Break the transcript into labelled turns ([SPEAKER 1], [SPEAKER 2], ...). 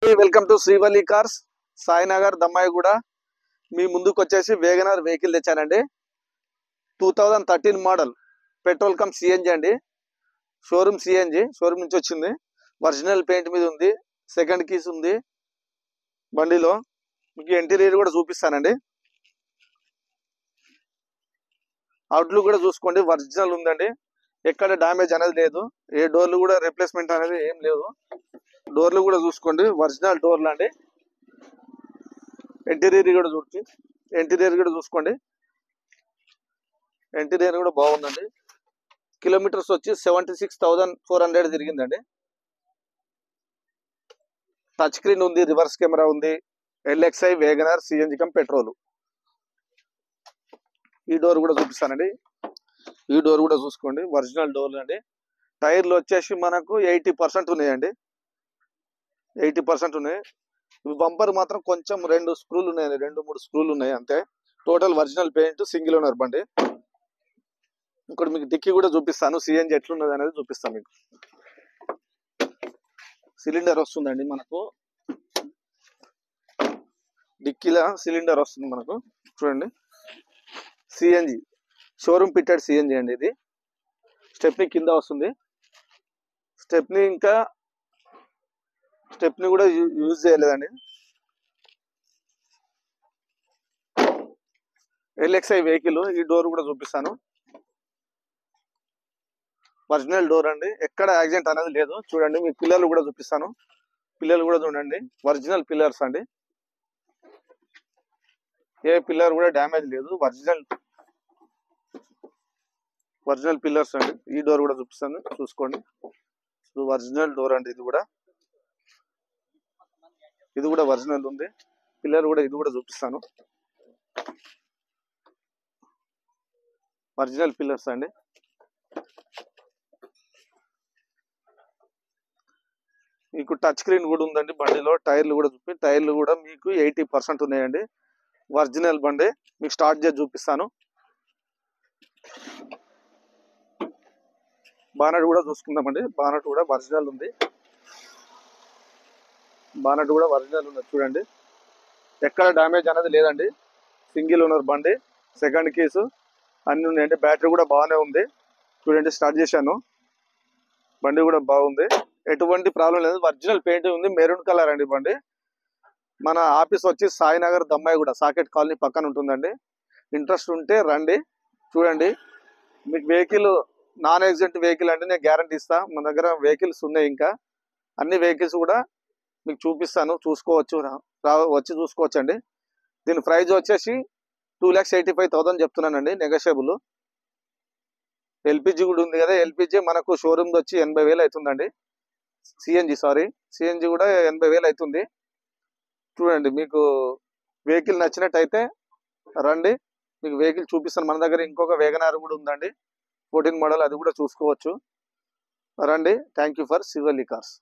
[SPEAKER 1] Welcome to Srivalli cars, Sainagar, Dammaiguda. మీ ముందుకు వచ్చేసి వేగనర్ వెహికల్ తెచ్చానండి. 2013 మోడల్ పెట్రోల్ కమ్ సిఎన్జి అండి. షోరూమ్ సిఎన్జి, షోరూమ్ నుంచి వచ్చింది. ఒరిజినల్ పెయింట్ మీద ఉంది. సెకండ్ కీస్ ఉంది బండిలో. మీకు ఇంటీరియర్ కూడా చూపిస్తానండి. అవుట్లుక్ కూడా చూసుకోండి, ఒరిజినల్ ఉందండి. ఎక్కడ డ్యామేజ్ అనేది లేదు. ఏ డోర్లు కూడా రీప్లేస్మెంట్ అనేది ఏం లేదు. డోర్లు కూడా చూసుకోండి, ఒరిజినల్ డోర్లు అండి. ఇంటీరియర్ కూడా చూసుకోండి. ఇంటీరియర్ కూడా బాగుందండి. కిలోమీటర్స్ వచ్చి 76,400 తిరిగిందండి. టచ్ స్క్రీన్ ఉంది, రివర్స్ కెమెరా ఉంది. LXi WagonR CNG come petrol. ఈ డోర్ కూడా చూపిస్తానండి. ఈ డోర్ కూడా చూసుకోండి, ఒరిజినల్ డోర్లు అండి. టైర్లు వచ్చేసి మనకు 80% ఉన్నాయండి. 80% ఉన్నాయి. బంపర్ మాత్రం కొంచెం 2 స్క్రూలు ఉన్నాయండి, 2-3 స్క్రూలు ఉన్నాయి అంతే. Total original paint, single owner బండి. ఇక్కడ మీకు డిక్కీ కూడా చూపిస్తాను, సిఎన్జి ఎట్లున్నది అనేది చూపిస్తాను మీకు. సిలిండర్ వస్తుందండి మనకు, డిక్కీలో సిలిండర్ వస్తుంది మనకు. చూడండి, సిఎన్జి షోరూమ్ ఫిట్టెడ్ సిఎన్జి అండి ఇది. స్టెప్నీ కింద వస్తుంది. స్టెప్నీ కూడా యూజ్ చేయలేదండి. LXi vehicle. ఈ డోర్ కూడా చూపిస్తాను, ఒరిజినల్ డోర్ అండి. ఎక్కడ యాక్సిడెంట్ అనేది లేదు. చూడండి, మీ పిల్లలు కూడా చూపిస్తాను. పిల్లలు కూడా చూడండి, ఒరిజినల్ పిల్లర్స్ అండి. ఏ పిల్లర్ కూడా డ్యామేజ్ లేదు. ఒరిజినల్ పిల్లర్స్ అండి. ఈ డోర్ కూడా చూపిస్తాను, చూసుకోండి. ఒరిజినల్ డోర్ అండి. ఇది కూడా ఒరిజినల్ ఉంది. పిల్లర్ కూడా, ఇది కూడా చూపిస్తాను. ఒరిజినల్ పిల్లర్స్ అండి. మీకు టచ్ స్క్రీన్ కూడా ఉందండి బండిలో. టైర్లు కూడా టైర్లు కూడా మీకు 80% ఉన్నాయండి. ఒరిజినల్ బండి. మీకు స్టార్ట్ చేసి చూపిస్తాను. బానట్ కూడా చూసుకుందామండి. బానట్ కూడా ఒరిజినల్ ఉంది. చూడండి, ఎక్కడ డ్యామేజ్ అనేది లేదండి. సింగిల్ ఓనర్ బండి, సెకండ్ కీస్ అన్ని ఉన్నాయండి. బ్యాటరీ కూడా బాగానే ఉంది. చూడండి, స్టార్ట్ చేశాను. బండి కూడా బాగుంది, ఎటువంటి ప్రాబ్లం లేదు. ఒరిజినల్ పెయింట్ ఉంది, మెరూన్ కలర్ అండి బండి. మన ఆఫీస్ వచ్చి సాయినగర్, దమ్మాయిగూడ, సాకెట్ కాలనీ పక్కన ఉంటుందండి. ఇంట్రెస్ట్ ఉంటే రండి, చూడండి. మీకు వెహికల్ నాన్ యాక్సిడెంట్ వెహికల్ అంటే నేను గ్యారంటీ ఇస్తా. మన దగ్గర వెహికల్స్ ఉన్నాయి, ఇంకా అన్ని వెహికల్స్ కూడా మీకు చూపిస్తాను. చూసుకోవచ్చు, వచ్చి చూసుకోవచ్చు అండి. దీని ప్రైజ్ వచ్చేసి 2,85,000 చెప్తున్నానండి, నెగోషియబుల్. ఎల్పిజి కూడా ఉంది కదా. ఎల్పిజి మనకు షోరూమ్ వచ్చి 80,000 అవుతుందండి. సిఎన్జి కూడా 80,000 అవుతుంది. చూడండి, మీకు వెహికల్ నచ్చినట్టయితే రండి, మీకు వెహికల్ చూపిస్తాను. మన దగ్గర ఇంకొక వేగనార్ కూడా ఉందండి, 14 మోడల్. అది కూడా చూసుకోవచ్చు. రండి. Thank you for Srivalli cars.